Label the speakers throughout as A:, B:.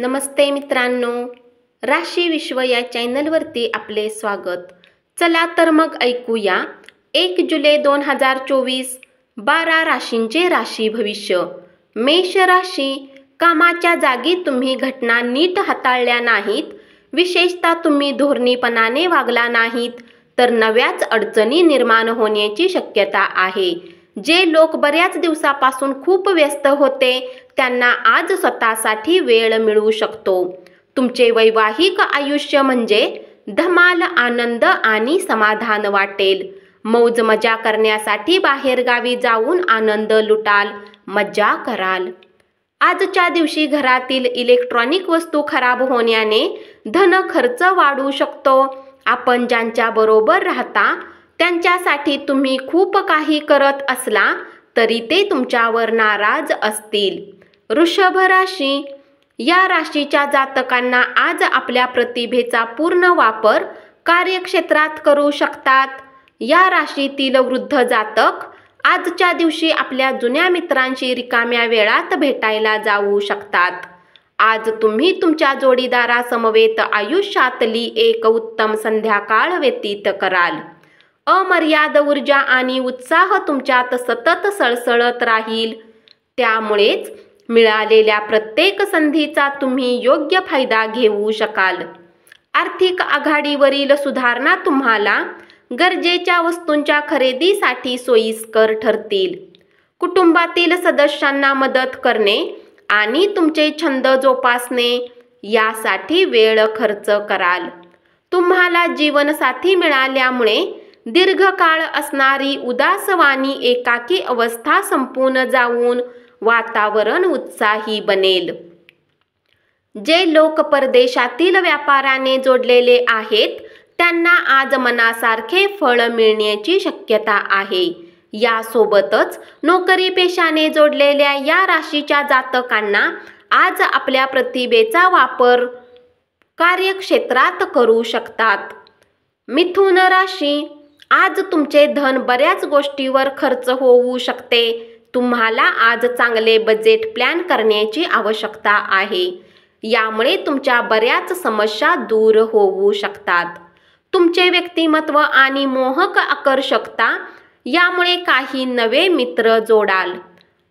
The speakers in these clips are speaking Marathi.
A: नमस्ते मित्रांनो, राशी विश्व या चॅनलवरती आपले स्वागत. चला तर मग ऐकूया 1 जुलै 2024 12 राशींचे राशी भविष्य. मेष राशी, कामाच्या जागी तुम्ही घटना नीट हाताळल्या नाहीत, विशेषतः तुम्ही धोरणीपणाने वागला नाहीत तर नव्याच अडचणी निर्माण होण्याची शक्यता आहे. जे लोक बऱ्याच दिवसापासून खूप व्यस्त होते त्यांना आज स्वतःसाठी वेळ मिळू शकतो. तुमचे वैवाहिक आयुष्य म्हणजे धमाल, आनंद आणि समाधान वाटेल. मौज मजा करण्यासाठी बाहेरगावी जाऊन आनंद लुटाल, मजा कराल. आजच्या दिवशी घरातील इलेक्ट्रॉनिक वस्तू खराब होण्याने धन खर्च वाढू शकतो. आपण ज्यांच्याबरोबर राहता त्यांच्यासाठी तुम्ही खूप काही करत असला तरी ते तुमच्यावर नाराज असतील. वृषभ राशी, या राशीच्या जातकांना आज आपल्या प्रतिभेचा पूर्ण वापर कार्यक्षेत्रात करू शकतात. या राशीतील वृद्ध जातक आजच्या दिवशी आपल्या जुन्या मित्रांशी रिकाम्या वेळात भेटायला जाऊ शकतात. आज तुम्ही तुमच्या जोडीदारासमवेत आयुष्यातली एक उत्तम संध्याकाळ व्यतीत कराल. अमर्याद ऊर्जा आणि उत्साह तुमच्यात सतत सळसळत राहील. त्यामुळेच मिळालेल्या प्रत्येक संधीचा तुम्ही योग्य फायदा घेऊ शकाल. आर्थिक आघाडीवरील सुधारणा तुम्हाला गरजेच्या वस्तूंच्या खरेदीसाठी सोयीस्कर ठरतील. कुटुंबातील सदस्यांना मदत करणे आणि तुमचे छंद जोपासणे यासाठी वेळ खर्च कराल. तुम्हाला जीवनसाथी मिळाल्यामुळे दीर्घकाळ असणारी उदासवाणी एकाकी अवस्था संपून जाऊन वातावरण उत्साही बनेल. जे लोक परदेशातील व्यापाराने जोडलेले आहेत त्यांना आज मनासारखे फळ मिळण्याची शक्यता आहे. यासोबतच नोकरी पेशाने जोडलेल्या या राशीच्या जातकांना आज आपल्या प्रतिभेचा वापर कार्यक्षेत्रात करू शकतात. मिथुन राशी, आज तुमचे धन बऱ्याच गोष्टीवर खर्च होऊ शकते. तुम्हाला आज चांगले बजेट प्लॅन करण्याची आवश्यकता आहे. यामुळे तुमच्या बऱ्याच समस्या दूर होऊ शकतात. तुमचे व्यक्तिमत्व आणि मोहक आकर्षकता यामुळे काही नवे मित्र जोडाल.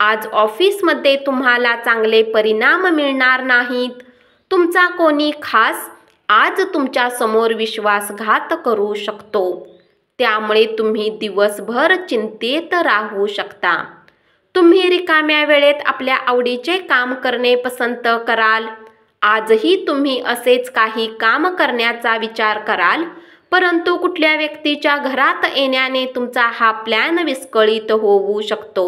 A: आज ऑफिसमध्ये तुम्हाला चांगले परिणाम मिळणार नाहीत. तुमचा कोणी खास आज तुमच्या समोर विश्वासघात करू शकतो. त्यामुळे तुम्ही दिवसभर चिंतेत राहू शकता. तुम्ही रिकाम्या वेळेत आपल्या आवडीचे काम करणे पसंत कराल. आजही तुम्ही असेच काही काम करण्याचा विचार कराल, परंतु कुठल्या व्यक्तीच्या घरात येण्याने तुमचा हा प्लॅन विस्कळीत होऊ शकतो.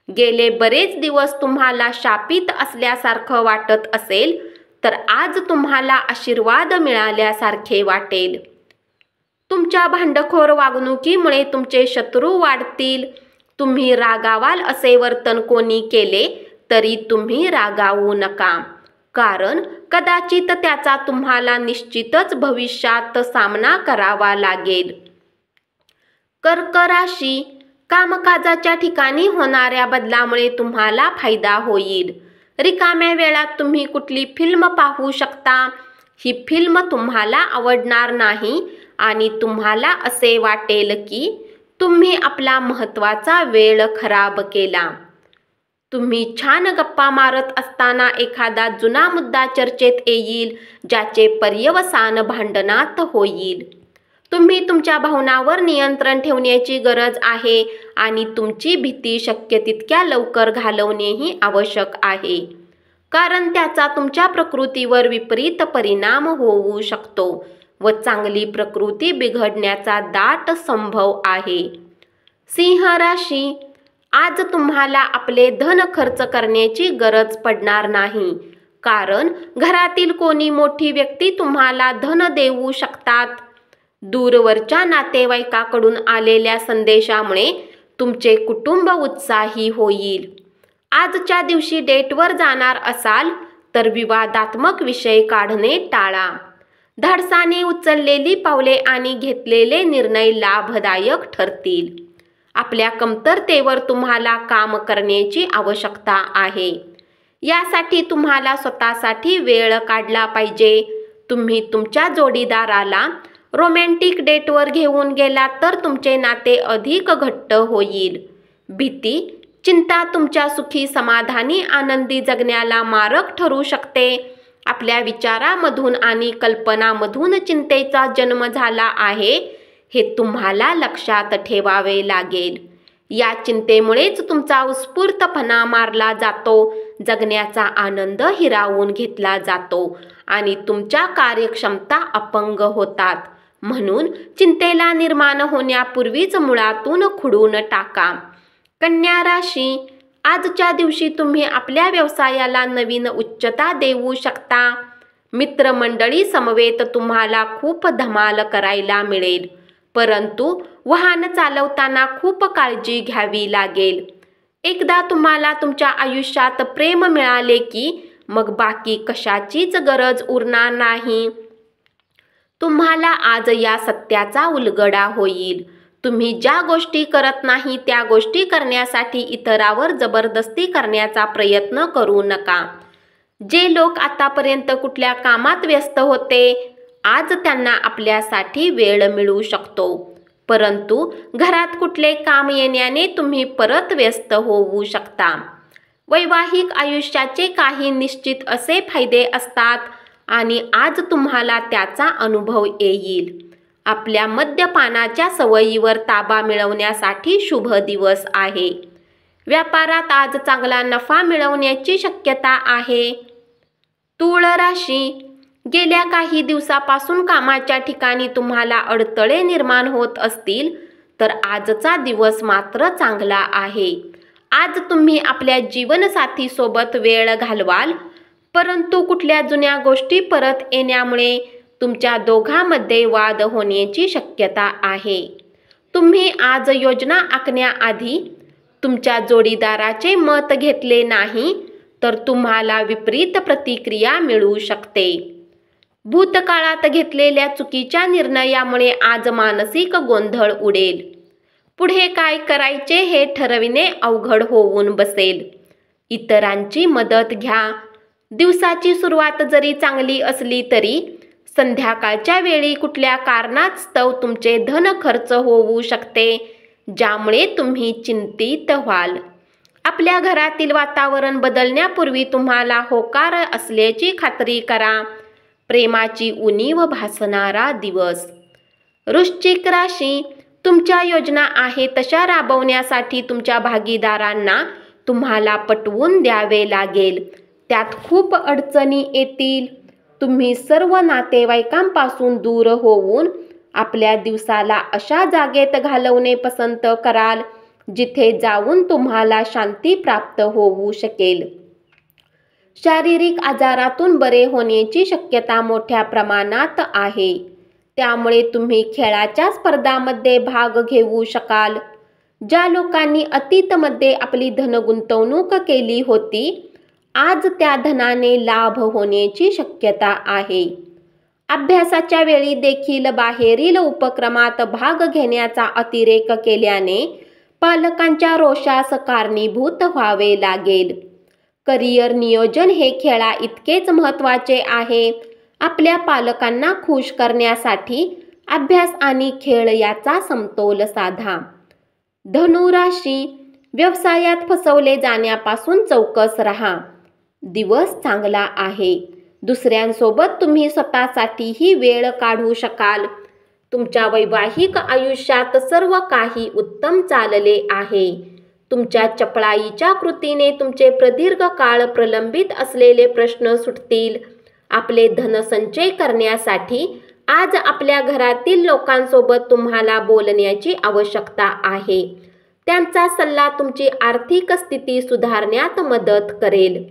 A: गेले बरेच दिवस तुम्हाला शापित असल्यासारखं वाटत असेल तर आज तुम्हाला आशीर्वाद मिळाल्यासारखे वाटेल. तुमच्या भांडखोर वागणुकीमुळे तुमचे शत्रू वाढतील. तुम्ही रागावाल असे वर्तन कोणी केले तरी तुम्ही रागावू नका, कारण कदाचित त्याचा तुम्हाला निश्चितच भविष्यात सामना करावा लागेल. कर्क राशी, कामकाजाच्या ठिकाणी होणाऱ्या बदलामुळे तुम्हाला फायदा होईल. रिकाम्या वेळात तुम्ही कुठली फिल्म पाहू शकता. ही फिल्म तुम्हाला आवडणार नाही आणि तुम्हाला असे वाटेल की तुम्ही आपला महत्त्वाचा वेळ खराब केला. तुम्ही छान गप्पा मारत असताना एखादा जुना मुद्दा चर्चेत येईल ज्याचे पर्यवसान भांडणात होईल. तुम्ही तुमच्या भावनांवर नियंत्रण ठेवण्याची गरज आहे आणि तुमची भीती शक्य तितक्या लवकर घालवणेही आवश्यक आहे, कारण त्याचा तुमच्या प्रकृतीवर विपरीत परिणाम होऊ शकतो व चांगली प्रकृती बिघडण्याचा दाट संभव आहे. सिंह राशी, आज तुम्हाला आपले धन खर्च करण्याची गरज पडणार नाही, कारण घरातील कोणी मोठी व्यक्ती तुम्हाला धन देऊ शकतात. दूरवरच्या नातेवाईकाकडून आलेल्या संदेशामुळे तुमचे कुटुंब उत्साही होईल. आजच्या दिवशी डेटवर जाणार असाल तर विवादात्मक विषय काढणे टाळा. धाडसाने उचललेली पावले आणि घेतलेले निर्णय लाभदायक ठरतील. आपल्या कमतरतेवर तुम्हाला काम करण्याची आवश्यकता आहे. यासाठी तुम्हाला स्वतःसाठी वेळ काढला पाहिजे. तुम्ही तुमच्या जोडीदाराला रोमॅन्टिक डेटवर घेऊन गेलात तर तुमचे नाते अधिक घट्ट होईल. भीती, चिंता तुमच्या सुखी, समाधानी, आनंदी जगण्याला मारक ठरू शकते. आपल्या विचारामधून आणि कल्पनामधून चिंतेचा जन्म झाला आहे हे तुम्हाला लक्षात ठेवावे लागेल. या चिंतेमुळेच तुमचा उत्स्फूर्तपणा मारला जातो, जगण्याचा आनंद हिरावून घेतला जातो आणि तुमच्या कार्यक्षमता अपंग होतात. म्हणून चिंतेला निर्माण होण्यापूर्वीच मुळातून खुडून टाका. कन्या राशी, आजच्या दिवशी तुम्ही आपल्या व्यवसायाला नवीन उच्चता देऊ शकता. मित्रमंडळी समवेत तुम्हाला खूप धमाल करायला मिळेल, परंतु वाहन चालवताना खूप काळजी घ्यावी लागेल. एकदा तुम्हाला तुमच्या आयुष्यात प्रेम मिळाले की मग बाकी कशाचीच गरज उरणार नाही. तुम्हाला आज या सत्याचा उलगडा होईल. तुम्ही ज्या गोष्टी करत नाही त्या गोष्टी करण्यासाठी इतरावर जबरदस्ती करण्याचा प्रयत्न करू नका. जे लोक आतापर्यंत कुठल्या कामात व्यस्त होते, आज त्यांना आपल्यासाठी वेळ मिळू शकतो, परंतु घरात कुठले काम येण्याने तुम्ही परत व्यस्त होऊ शकता. वैवाहिक आयुष्याचे काही निश्चित असे फायदे असतात आणि आज तुम्हाला त्याचा अनुभव येईल. आपल्या मद्यपानाच्या सवयीवर ताबा मिळवण्यासाठी शुभ दिवस आहे. व्यापारात आज चांगला नफा मिळवण्याची शक्यता आहे. तूळ राशी, गेल्या काही दिवसापासून कामाच्या ठिकाणी तुम्हाला अडथळे निर्माण होत असतील तर आजचा दिवस मात्र चांगला आहे. आज तुम्ही आपल्या जीवनसाथीसोबत वेळ घालवाल, परंतु कुठल्या जुन्या गोष्टी परत येण्यामुळे तुमच्या दोघांमध्ये वाद होण्याची शक्यता आहे. तुम्ही आज योजना आखण्याआधी तुमच्या जोडीदाराचे मत घेतले नाही तर तुम्हाला विपरीत प्रतिक्रिया मिळू शकते. भूतकाळात घेतलेल्या चुकीच्या निर्णयामुळे आज मानसिक गोंधळ उडेल. पुढे काय करायचे हे ठरविणे अवघड होऊन बसेल. इतरांची मदत घ्या. दिवसाची सुरुवात जरी चांगली असली तरी संध्याकाळच्या वेळी कुठल्या कारणास्तव तुमचे धन खर्च होऊ शकते, ज्यामुळे तुम्ही चिंतित व्हाल. आपल्या घरातील वातावरण बदलण्यापूर्वी तुम्हाला होकार असल्याची खात्री करा. प्रेमाची उणीव भासणारा दिवस. वृश्चिक राशी, तुमच्या योजना आहे तशा राबवण्यासाठी तुमच्या भागीदारांना तुम्हाला पटवून द्यावे लागेल. त्यात खूप अडचणी येतील. तुम्ही सर्व नातेवाईकांपासून दूर होऊन आपल्या दिवसाला अशा जागेत घालवणे पसंत कराल जिथे जाऊन तुम्हाला शांती प्राप्त होऊ शकेल. शारीरिक आजारातून बरे होण्याची शक्यता मोठ्या प्रमाणात आहे, त्यामुळे तुम्ही खेळाच्या स्पर्धांमध्ये भाग घेऊ शकाल. ज्या लोकांनी अतीतमध्ये आपली धन गुंतवणूक केली होती, आज त्या धनाने लाभ होण्याची शक्यता आहे. अभ्यासाच्या वेळी देखील बाहेरील उपक्रमात भाग घेण्याचा अतिरेक केल्याने पालकांच्या रोषास कारणीभूत व्हावे लागेल. करिअर नियोजन हे खेळा इतकेच महत्त्वाचे आहे. आपल्या पालकांना खुश करण्यासाठी अभ्यास आणि खेळ याचा समतोल साधा. धनु राशी, व्यवसायात फसवले जाण्यापासून चौकस राहा. दिवस चांगला आहे. दुसऱ्यांसोबत तुम्ही स्वतःसाठीही वेळ काढू शकाल. तुमच्या वैवाहिक आयुष्यात सर्व काही उत्तम चालले आहे. तुमच्या चपळाईच्या कृतीने तुमचे प्रदीर्घ काळ प्रलंबित असलेले प्रश्न सुटतील. आपले धनसंचय करण्यासाठी आज आपल्या घरातील लोकांसोबत तुम्हाला बोलण्याची आवश्यकता आहे. त्यांचा सल्ला तुमची आर्थिक स्थिती सुधारण्यात मदत करेल.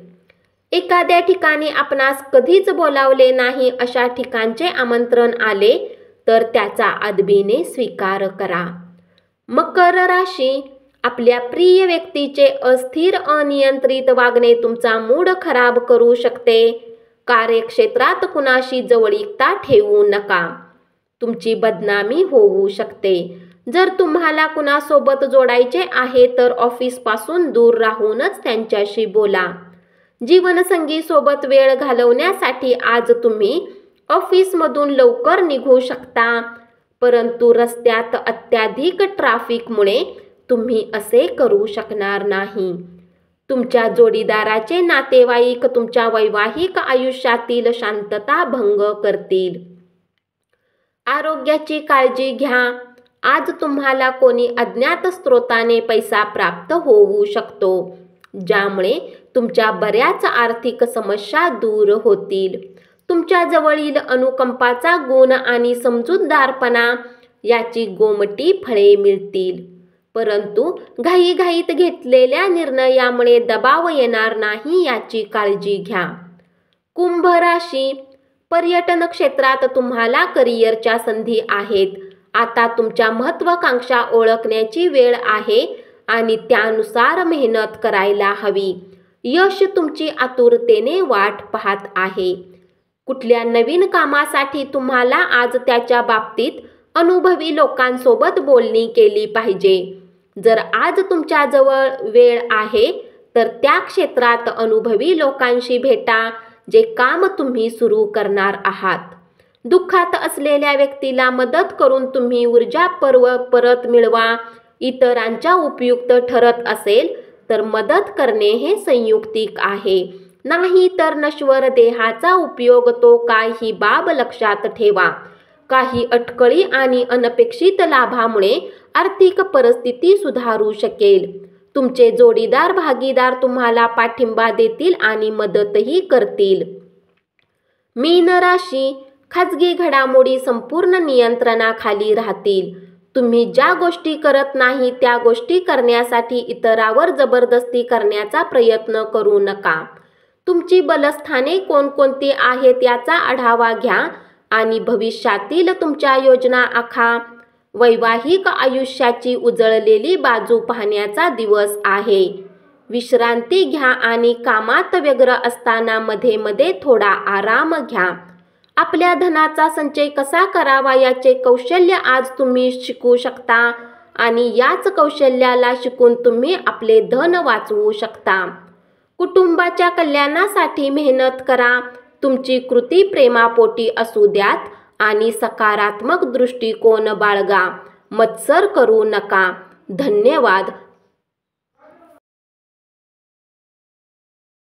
A: एखाद्या ठिकाणी आपणास कधीच बोलावले नाही अशा ठिकाणचे आमंत्रण आले तर त्याचा अदबीने स्वीकार करा. मकर राशी, आपल्या प्रिय व्यक्तीचे अस्थिर अनियंत्रित वागणे तुमचा मूड खराब करू शकते. कार्यक्षेत्रात कुणाशी जवळीकता ठेवू नका. तुमची बदनामी होऊ शकते. जर तुम्हाला कुणासोबत जोडायचे आहे तर ऑफिसपासून दूर राहूनच त्यांच्याशी बोला. जीवनसंगी सोबत वेळ घालवण्यासाठी आज तुम्ही ऑफिसमधून लवकर निघू शकता, परंतु रस्त्यात अत्याधिक ट्रॅफिकमुळे तुम्ही असे करू शकणार नाही. तुमच्या जोडीदाराचे नातेवाईक तुमच्या वैवाहिक आयुष्यातील शांतता भंग करतील. आरोग्याची काळजी घ्या. आज तुम्हाला कोणी अज्ञात स्रोताने पैसा प्राप्त होऊ शकतो, ज्यामुळे तुमच्या बऱ्याच आर्थिक समस्या दूर होतील. तुमच्या जवळील अनुकंपाचा गुण आणि समजूतदारपणा याची गोमटी फळे मिळतील, परंतु घाईघाईत घेतलेल्या निर्णयामुळे दबाव येणार नाही याची काळजी घ्या. कुंभ राशी, पर्यटन क्षेत्रात तुम्हाला करिअरच्या संधी आहेत. आता तुमच्या महत्त्वाकांक्षा ओळखण्याची वेळ आहे आणि त्यानुसार मेहनत करायला हवी. यश तुमची आतुरतेने वाट पाहत आहे. कुठल्या नवीन कामासाठी तुम्हाला आज त्याच्या बाबतीत अनुभवी लोकांसोबत बोलणी केली पाहिजे. जर आज तुमच्याजवळ वेळ आहे तर त्या क्षेत्रात अनुभवी लोकांशी भेटा जे काम तुम्ही सुरू करणार आहात. दुःखात असलेल्या व्यक्तीला मदत करून तुम्ही ऊर्जा परत मिळवा. इतरांच्या उपयुक्त ठरत असेल तर मदत करणे हे संयुक्तिक आहे, नाही तर नश्वर देहाचा उपयोग तो काय ही बाब लक्षात ठेवा. काही अटकळी आणि अनपेक्षित लाभामुळे आर्थिक परिस्थिती सुधारू शकेल. तुमचे जोडीदार भागीदार तुम्हाला पाठिंबा देतील आणि मदतही करतील. मीन राशी, खाजगी घडामोडी संपूर्ण नियंत्रणाखाली राहतील. तुम्ही ज्या गोष्टी करत नाही त्या गोष्टी करण्यासाठी इतरावर जबरदस्ती करण्याचा प्रयत्न करू नका. तुमची बलस्थाने कोणकोणती आहेत याचा आढावा घ्या आणि भविष्यातील तुमच्या योजना आखा. वैवाहिक आयुष्याची उजळलेली बाजू पाहण्याचा दिवस आहे. विश्रांती घ्या आणि कामात व्यग्र असताना मध्ये मध्ये थोडा आराम घ्या. आपल्या धनाचा संचय कसा करावा याचे कौशल्य आज तुम्ही शिकू शकता आणि याच कौशल्याला शिकून तुम्ही आपले धन वाचवू शकता. कुटुंबाच्या कल्याणासाठी मेहनत करा. तुमची कृती प्रेमापोटी असू द्यात आणि सकारात्मक दृष्टिकोन बाळगा. मत्सर करू नका. धन्यवाद.